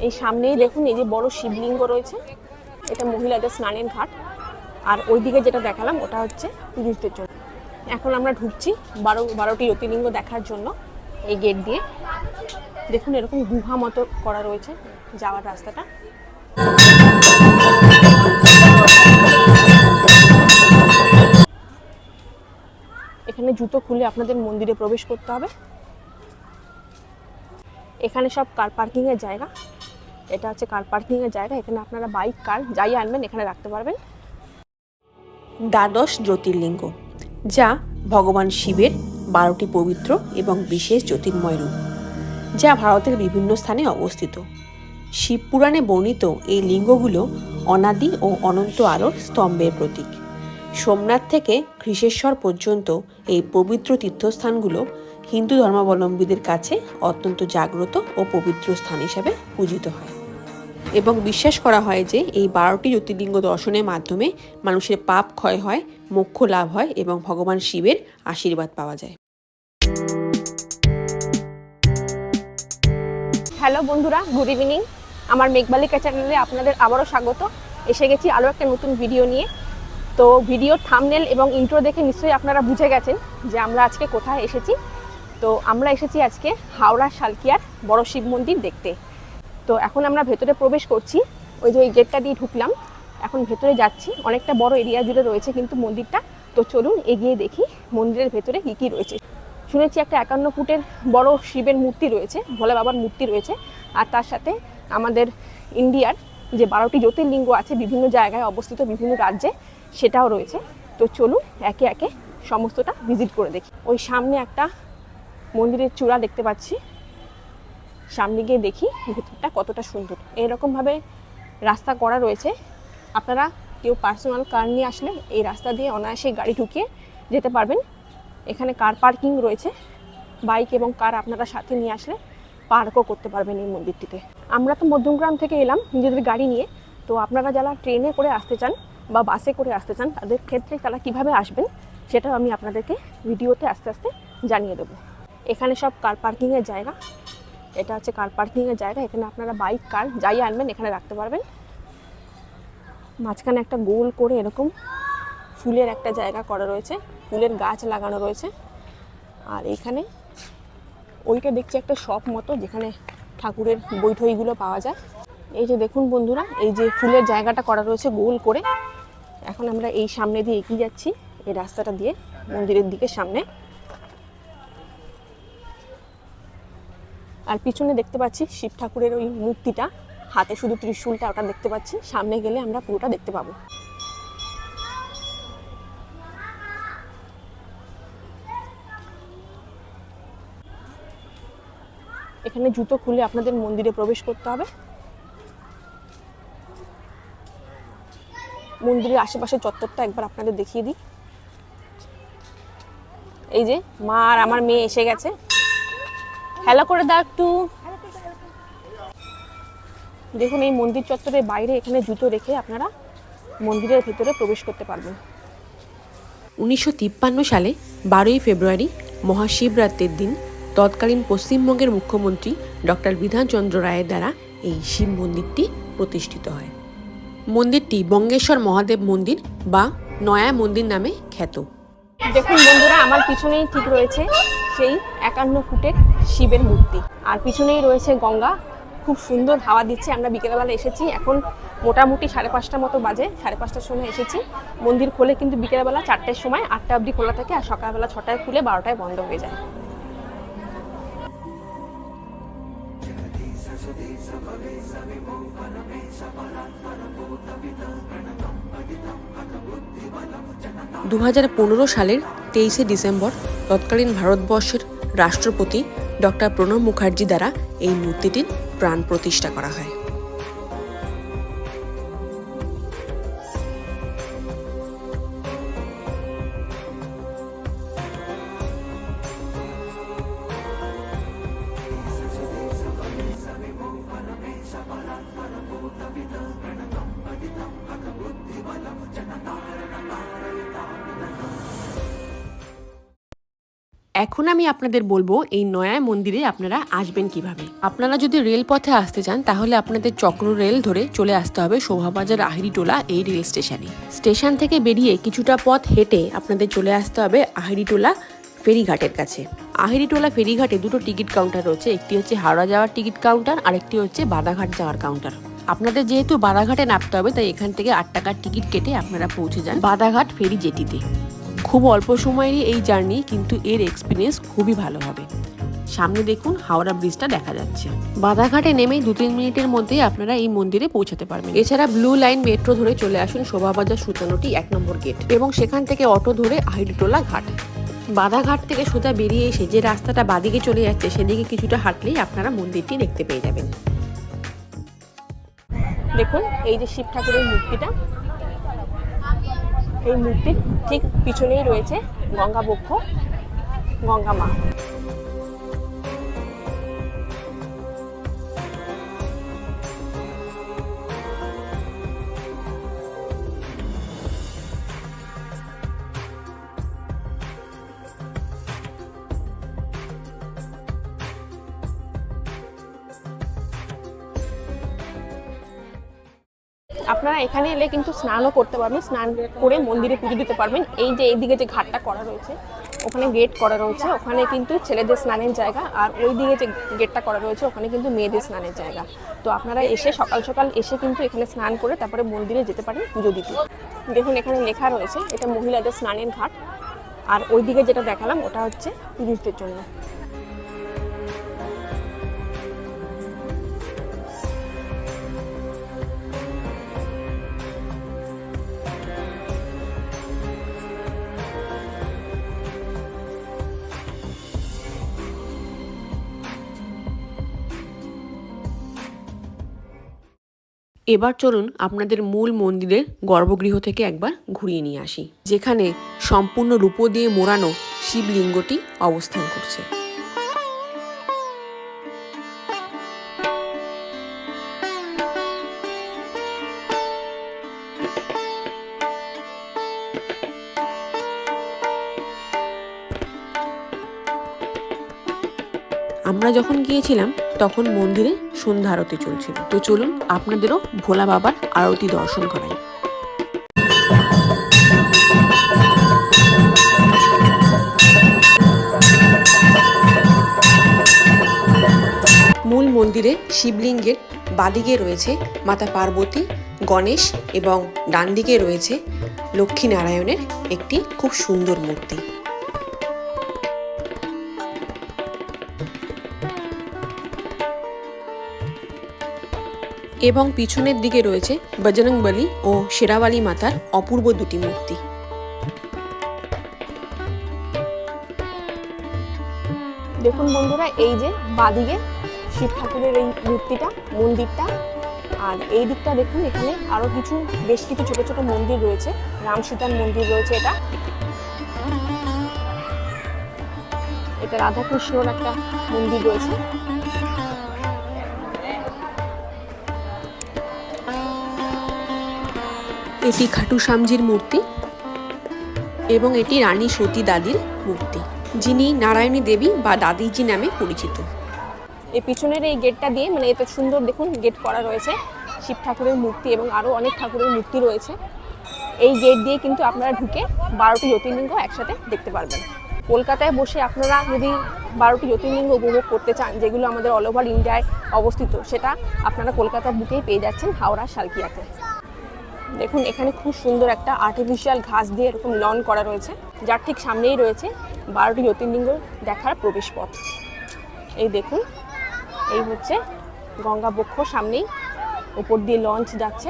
এই সামনেই দেখুন এই যে বড় শিবলিঙ্গ রয়েছে, এটা মহিলাদের স্নানের ঘাট। আর ওইদিকে যেটা দেখালাম ওটা হচ্ছে পুরুষদের জন্য। এখন আমরা ঢুকছি 12টি জ্যোতির্লিঙ্গ দেখার জন্য এই গেট দিয়ে। দেখুন এরকম গুহা মতো করা রয়েছে যাওয়ার রাস্তাটা। এখানে জুতো খুলে আপনাদের মন্দিরে প্রবেশ করতে হবে। এখানে সব কার পার্কিং এর জায়গা। এটা হচ্ছে কার পার্কিং এর জায়গা, এখানে আপনারা বাইক কার যাই আনবেন এখানে রাখতে পারবেন। দ্বাদশ জ্যোতির্লিঙ্গ, যা ভগবান শিবের 12টি পবিত্র এবং বিশেষ জ্যোতির্ময় রূপ, যা ভারতের বিভিন্ন স্থানে অবস্থিত। শিবপুরাণে বর্ণিত এই লিঙ্গগুলো অনাদি ও অনন্ত আলোর স্তম্ভের প্রতীক। সোমনাথ থেকে ঘৃষেশ্বর পর্যন্ত এই পবিত্র তীর্থস্থানগুলো হিন্দু ধর্মাবলম্বীদের কাছে অত্যন্ত জাগ্রত ও পবিত্র স্থান হিসাবে পূজিত হয় এবং বিশ্বাস করা হয় যে এই 12টি জ্যোতির্লিঙ্গ দর্শনের মাধ্যমে মানুষের পাপ ক্ষয় হয়, মোক্ষ লাভ হয় এবং ভগবান শিবের আশীর্বাদ পাওয়া যায়। হ্যালো বন্ধুরা, গুড ইভিনিং। আমার মেঘবালিকা চ্যানেলে আপনাদের আবারও স্বাগত। এসে গেছি আরও একটা নতুন ভিডিও নিয়ে। তো ভিডিওর থাম্বনেল এবং ইন্ট্রো দেখে নিশ্চয়ই আপনারা বুঝে গেছেন যে আমরা আজকে কোথায় এসেছি। তো আমরা এসেছি আজকে হাওড়া সালকিয়ার বড় শিব মন্দির দেখতে। তো এখন আমরা ভেতরে প্রবেশ করছি, ওই যে ওই গেটটা দিয়ে ঢুকলাম, এখন ভেতরে যাচ্ছি। অনেকটা বড় এরিয়া জুড়ে রয়েছে কিন্তু মন্দিরটা। তো চলুন এগিয়ে দেখি মন্দিরের ভেতরে কী কী রয়েছে। শুনেছি একটা 51 ফুটের বড় শিবের মূর্তি রয়েছে, ভোলে বাবার মূর্তি রয়েছে, আর তার সাথে আমাদের ইন্ডিয়ার যে 12টি জ্যোতির্লিঙ্গ আছে বিভিন্ন জায়গায় অবস্থিত বিভিন্ন রাজ্যে, সেটাও রয়েছে। তো চলুন একে একে সমস্তটা ভিজিট করে দেখি। ওই সামনে একটা মন্দিরের চূড়া দেখতে পাচ্ছি, সামনে গিয়ে দেখি ভেতরটা কতটা সুন্দর। এরকমভাবে রাস্তা করা রয়েছে, আপনারা কেউ পার্সোনাল কার নিয়ে আসলে এই রাস্তা দিয়ে অনায়াসে গাড়ি ঢুকিয়ে যেতে পারবেন। এখানে কার পার্কিং রয়েছে, বাইক এবং কার আপনারা সাথে নিয়ে আসলে পার্কও করতে পারবেন এই মন্দিরটিতে। আমরা তো মধ্যমগ্রাম থেকে এলাম নিজেদের গাড়ি নিয়ে। তো আপনারা যারা ট্রেনে করে আসতে চান বা বাসে করে আসতে চান তাদের ক্ষেত্রে তারা কিভাবে আসবেন সেটাও আমি আপনাদেরকে ভিডিওতে আস্তে আস্তে জানিয়ে দেবো। এখানে সব কার পার্কিংয়ের জায়গা, এটা হচ্ছে কার পার্কিংয়ের জায়গা, এখানে আপনারা বাইক কার যাই আনবেন এখানে রাখতে পারবেন। মাঝখানে একটা গোল করে এরকম ফুলের একটা জায়গা করা রয়েছে, ফুলের গাছ লাগানো রয়েছে। আর এখানে ওইটা দেখছি একটা শপ মতো যেখানে ঠাকুরের বৈঠইগুলো পাওয়া যায়। এই যে দেখুন বন্ধুরা, এই যে ফুলের জায়গাটা করা রয়েছে গোল করে। এখন আমরা এই সামনে দিয়ে এগিয়ে যাচ্ছি, এই রাস্তাটা দিয়ে মন্দিরের দিকে সামনে। আর পিছনে দেখতে পাচ্ছি শিব ঠাকুরের ওই মূর্তিটা, হাতে শুধু ত্রিশূলটা ওটা দেখতে পাচ্ছি। সামনে গেলে আমরা পুরোটা দেখতে পাবো। এখানে জুতো খুলে আপনাদের মন্দিরে প্রবেশ করতে হবে। মন্দিরের আশেপাশে চত্বরটা একবার আপনাদের দেখিয়ে দিই। এই যে মা আর আমার মেয়ে এসে গেছে, হ্যালো করে দাও একটু। দেখুন এই মন্দির চত্বরের বাইরে এখানে জুতো রেখে আপনারা মন্দিরের ভিতরে প্রবেশ করতে পারবেন। 1953 সালে 12ই ফেব্রুয়ারি মহাশিবরাত্রির দিন তৎকালীন পশ্চিমবঙ্গের মুখ্যমন্ত্রী ডক্টর বিধানচন্দ্র রায়ের দ্বারা এই শিব মন্দিরটি প্রতিষ্ঠিত হয়। মন্দিরটি বঙ্গেশ্বর মহাদেব মন্দির বা নয়া মন্দির নামে খ্যাত। দেখুন বন্ধুরা, আমার পিছনেই ঠিক রয়েছে সেই 51 ফুটের শিবের মূর্তি, আর পিছনেই রয়েছে গঙ্গা। খুব সুন্দর হাওয়া দিচ্ছে। আমরা বিকেলবেলা এসেছি, এখন মোটামুটি 5:30 মতো বাজে। 5:30টার সময় এসেছি। মন্দির খোলে কিন্তু বিকেলবেলা 4টের সময়, 8টা অবধি খোলা থাকে, আর সকালবেলা 6টায় খুলে 12টায় বন্ধ হয়ে যায়। দু 2015 সালের 23শে ডিসেম্বর তৎকালীন ভারতবর্ষের রাষ্ট্রপতি ডক্টর প্রণব মুখার্জি দ্বারা এই মূর্তিটির প্রাণ প্রতিষ্ঠা করা হয়। এখন আমি আপনাদের বলবো এই নয়া মন্দিরে আপনারা আসবেন কিভাবে। আপনারা যদি রেলপথে আসতে চান তাহলে আপনাদের চক্র রেল ধরে চলে আসতে হবে শোভাবাজার আহিরিটোলা এই রেল স্টেশনে। স্টেশন থেকে বেরিয়ে কিছুটা পথ হেঁটে আপনাদের চলে আসতে হবে আহিরিটোলা ফেরিঘাটের কাছে। আহিরিটোলা ফেরিঘাটে দুটো টিকিট কাউন্টার রয়েছে, একটি হচ্ছে হাওড়া যাওয়ার টিকিট কাউন্টার আর একটি হচ্ছে বাদাঘাট যাওয়ার কাউন্টার। আপনাদের যেহেতু বাদাঘাটে নামতে হবে তাই এখান থেকে 8 টাকার টিকিট কেটে আপনারা পৌঁছে যান বাদাঘাট ফেরি জেটিতে। খুব অল্প সময়েরই এই জার্নি, কিন্তু এর এক্সপিরিয়েন্স খুবই ভালো হবে। সামনে দেখুন হাওড়া ব্রিজটা দেখা যাচ্ছে। বাদাঘাটে নেমেই 2-3 মিনিটের মধ্যেই আপনারা এই মন্দিরে পৌঁছাতে পারবেন। এছাড়া ব্লু লাইন মেট্রো ধরে চলে আসুন শোভাবাজার সুতানোটি 1 নম্বর গেট এবং সেখান থেকে অটো ধরে আহিরিটোলা ঘাট। বাদাঘাট থেকে সোজা বেরিয়ে এসে যে রাস্তাটা বাদিকে চলে যাচ্ছে সেদিকে কিছুটা হাঁটলেই আপনারা মন্দিরটি দেখতে পেয়ে যাবেন। দেখুন এই যে শিব ঠাকুরের মূর্তিটা, এই মূর্তির ঠিক পিছনেই রয়েছে গঙ্গা বক্ষ, গঙ্গা মা। আপনারা এখানে এলে কিন্তু স্নানও করতে পারবেন, স্নান করে মন্দিরে পুজো দিতে পারবেন। এই যে এইদিকে যে ঘাটটা করা রয়েছে ওখানে গেট করা রয়েছে, ওখানে কিন্তু ছেলেদের স্নানের জায়গা, আর ওই দিকে যে গেটটা করা রয়েছে ওখানে কিন্তু মেয়েদের স্নানের জায়গা। তো আপনারা এসে সকাল সকাল এসে কিন্তু এখানে স্নান করে তারপরে মন্দিরে যেতে পারেন পুজো দিতে। দেখুন এখানে লেখা রয়েছে এটা মহিলাদের স্নানের ঘাট, আর ওই দিকে যেটা দেখালাম ওটা হচ্ছে পুরুষদের জন্য। এবার চলুন আপনাদের মূল মন্দিরের গর্ভগৃহ থেকে একবার ঘুরিয়ে নিয়ে আসি, যেখানে সম্পূর্ণ রূপো দিয়ে মোড়ানো শিবলিঙ্গটি অবস্থান করছে। আমরা যখন গিয়েছিলাম তখন মন্দিরে সন্ধ্যা আরতি চলছিল। তো চলুন আপনাদেরও ভোলা বাবার আরতি দর্শন করাই। মূল মন্দিরে শিবলিঙ্গের বাদিকে রয়েছে মাতা পার্বতী, গণেশ এবং ডান দিকে রয়েছে লক্ষ্মী নারায়ণের একটি খুব সুন্দর মূর্তি। এবং পিছনের দিকে রয়েছে বজরংবলী ও শেরাওয়ালি মাতার অপূর্ব দুটি মূর্তি। দেখুন বন্ধুরা এই যে বাদিকে শিব ঠাকুরের এই মূর্তিটা, মন্দিরটা, আর এই দিকটা দেখুন এখানে আরো বেশ কিছু ছোট ছোট মন্দির রয়েছে। রাম সীতার মন্দির রয়েছে, এটা রাধাকৃষ্ণর একটা মন্দির রয়েছে। এটি খাটু শ্যামজির মূর্তি এবং এটি রানী সতী দাদির মূর্তি, যিনি নারায়ণী দেবী বা দাদিজি নামে পরিচিত। এই পিছনের এই গেটটা দিয়ে মানে এত সুন্দর দেখুন গেট করা রয়েছে, শিব ঠাকুরের মূর্তি এবং আরো অনেক ঠাকুরের মূর্তি রয়েছে। এই গেট দিয়ে কিন্তু আপনারা ঢুকে 12টি জ্যোতির্লিঙ্গ একসাথে দেখতে পারবেন। কলকাতায় বসে আপনারা যদি 12টি জ্যোতির্লিঙ্গ উপভোগ করতে চান, যেগুলো আমাদের অল ওভার ইন্ডিয়ায় অবস্থিত, সেটা আপনারা কলকাতার বুকেই পেয়ে যাচ্ছেন হাওড়া সালকিয়াতে। দেখুন এখানে খুব সুন্দর একটা আর্টিফিশিয়াল ঘাস দিয়ে এরকম লন করা রয়েছে, যার ঠিক সামনেই রয়েছে 12টি জ্যোতির্লিঙ্গ দেখার প্রবেশ পথ। এই দেখুন এই হচ্ছে গঙ্গা বক্ষ, সামনেই উপর দিয়ে লঞ্চ যাচ্ছে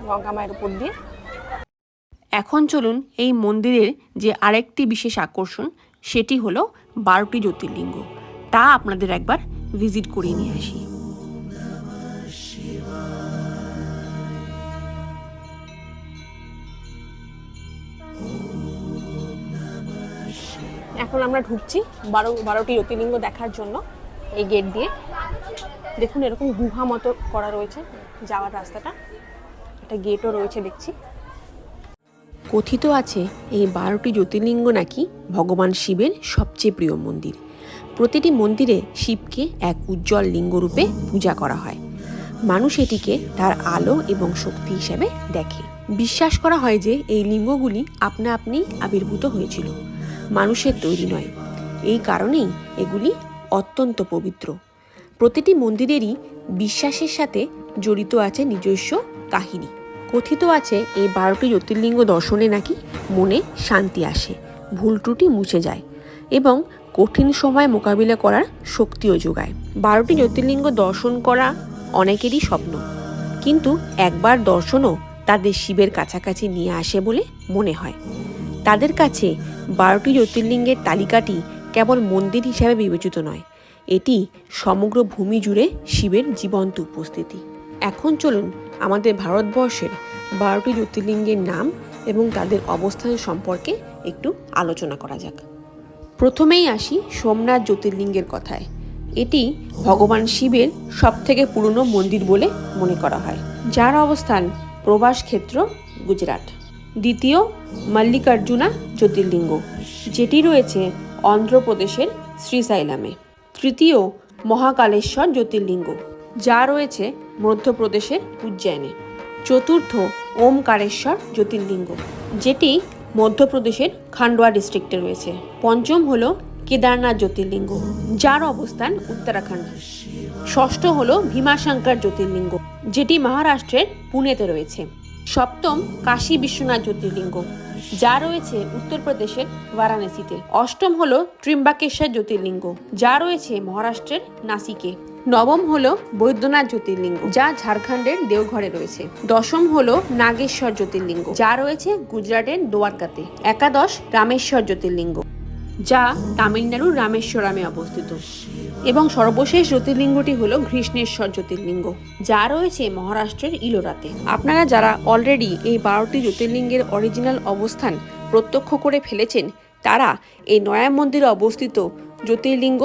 গঙ্গা মায়ের উপর দিয়ে। এখন চলুন এই মন্দিরের যে আরেকটি বিশেষ আকর্ষণ সেটি হলো 12টি জ্যোতির্লিঙ্গ, তা আপনাদের একবার ভিজিট করিয়ে নিয়ে আসি। এখন আমরা ঢুকছি 12টি জ্যোতির্লিঙ্গ দেখার জন্য এই গেট দিয়ে। দেখুন এরকম গুহা মতো করা রয়েছে যাওয়ার রাস্তাটা, একটা গেটও রয়েছে দেখছি। কথিত আছে এই 12টি জ্যোতির্লিঙ্গ নাকি ভগবান শিবের সবচেয়ে প্রিয় মন্দির। প্রতিটি মন্দিরে শিবকে এক উজ্জ্বল লিঙ্গরূপে পূজা করা হয়। মানুষ এটিকে তার আলো এবং শক্তি হিসেবে দেখে। বিশ্বাস করা হয় যে এই লিঙ্গগুলি আপনা আপনি আবির্ভূত হয়েছিল, মানুষের তৈরি নয়। এই কারণেই এগুলি অত্যন্ত পবিত্র। প্রতিটি মন্দিরেরই বিশ্বাসের সাথে জড়িত আছে নিজস্ব কাহিনী। কথিত আছে এই 12টি জ্যোতির্লিঙ্গ দর্শনে নাকি মনে শান্তি আসে, ভুল ত্রুটি মুছে যায় এবং কঠিন সময় মোকাবিলা করার শক্তিও যোগায়। 12টি জ্যোতির্লিঙ্গ দর্শন করা অনেকেরই স্বপ্ন, কিন্তু একবার দর্শনও তাদের শিবের কাছাকাছি নিয়ে আসে বলে মনে হয়। তাদের কাছে 12টি জ্যোতির্লিঙ্গের তালিকাটি কেবল মন্দির হিসাবে বিবেচিত নয়, এটি সমগ্র ভূমি জুড়ে শিবের জীবন্ত উপস্থিতি। এখন চলুন আমাদের ভারতবর্ষের 12টি জ্যোতির্লিঙ্গের নাম এবং তাদের অবস্থান সম্পর্কে একটু আলোচনা করা যাক। প্রথমেই আসি সোমনাথ জ্যোতির্লিঙ্গের কথায়। এটি ভগবান শিবের সবথেকে পুরনো মন্দির বলে মনে করা হয়, যার অবস্থান প্রভাস ক্ষেত্র, গুজরাট। দ্বিতীয় মল্লিকার্জুনা জ্যোতির্লিঙ্গ, যেটি রয়েছে অন্ধ্রপ্রদেশের শ্রীসাইলামে। তৃতীয় মহাকালেশ্বর জ্যোতির্লিঙ্গ, যা রয়েছে মধ্যপ্রদেশের উজ্জয়নে। চতুর্থ ওমকারেশ্বর জ্যোতির্লিঙ্গ, যেটি মধ্যপ্রদেশের খান্ডোয়া ডিস্ট্রিক্টে রয়েছে। পঞ্চম হলো কেদারনাথ জ্যোতির্লিঙ্গ, যার অবস্থান উত্তরাখণ্ড। ষষ্ঠ হলো ভীমাশঙ্কর জ্যোতির্লিঙ্গ, যেটি মহারাষ্ট্রের পুনেতে রয়েছে। সপ্তম কাশী বিশ্বনাথ জ্যোতির্লিঙ্গ, যা রয়েছে উত্তরপ্রদেশের বারাণসীতে। অষ্টম হলো ত্রিম্বাকেশ্বর জ্যোতির্লিঙ্গ, যা রয়েছে মহারাষ্ট্রের নাসিকে। নবম হলো বৈদ্যনাথ জ্যোতির্লিঙ্গ, যা ঝাড়খণ্ডের দেওঘরে রয়েছে। দশম হলো নাগেশ্বর জ্যোতির্লিঙ্গ, যা রয়েছে গুজরাটের দ্বারকাতে। একাদশ রামেশ্বর জ্যোতির্লিঙ্গ, যা তামিলনাড়ুর রামেশ্বরমে অবস্থিত। এবং সর্বশেষ জ্যোতির্লিঙ্গটি হলো ঘৃষ্ণেশ্বর জ্যোতির্লিঙ্গ, যা রয়েছে মহারাষ্ট্রের ইলোরাতে। আপনারা যারা অলরেডি এই 12টি জ্যোতির্লিঙ্গের অরিজিনাল অবস্থান প্রত্যক্ষ করে ফেলেছেন, তারা এই নয়া মন্দিরে অবস্থিত জ্যোতির্লিঙ্গ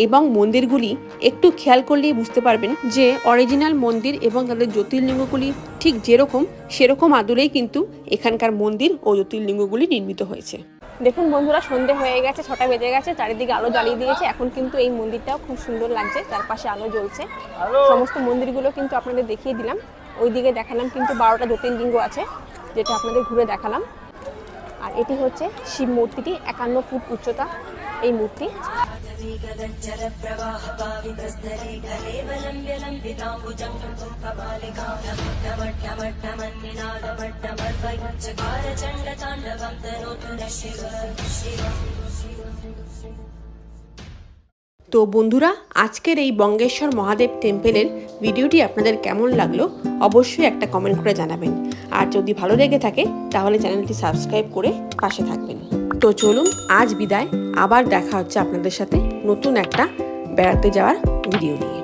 এবং মন্দিরগুলি একটু খেয়াল করলেই বুঝতে পারবেন যে অরিজিনাল মন্দির এবং তাদের জ্যোতির্লিঙ্গগুলি ঠিক যেরকম সেরকম আদলেই কিন্তু এখানকার মন্দির ও জ্যোতির্লিঙ্গগুলি নির্মিত হয়েছে। দেখুন বন্ধুরা, সন্ধে হয়ে গেছে, 6টা বেজে গেছে, চারিদিকে আলো জ্বালিয়ে দিয়েছে। এখন কিন্তু এই মন্দিরটাও খুব সুন্দর লাগছে, তার পাশে আলো জ্বলছে। সমস্ত মন্দিরগুলো কিন্তু আপনাদের দেখিয়ে দিলাম। ওইদিকে দেখালাম কিন্তু 12টা জ্যোতির্লিঙ্গ আছে, যেটা আপনাদের ঘুরে দেখালাম। আর এটি হচ্ছে শিব মূর্তিটি, 51 ফুট উচ্চতা এই মূর্তি। তো বন্ধুরা, আজকের এই বঙ্গেশ্বর মহাদেব টেম্পলের ভিডিওটি আপনাদের কেমন লাগলো অবশ্যই একটা কমেন্ট করে জানাবেন। আর যদি ভালো লেগে থাকে তাহলে চ্যানেলটি সাবস্ক্রাইব করে পাশে থাকবেন। তো চলুন আজ বিদায়, আবার দেখা হচ্ছে আপনাদের সাথে নতুন একটা বেড়াতে যাওয়ার ভিডিও নিয়ে।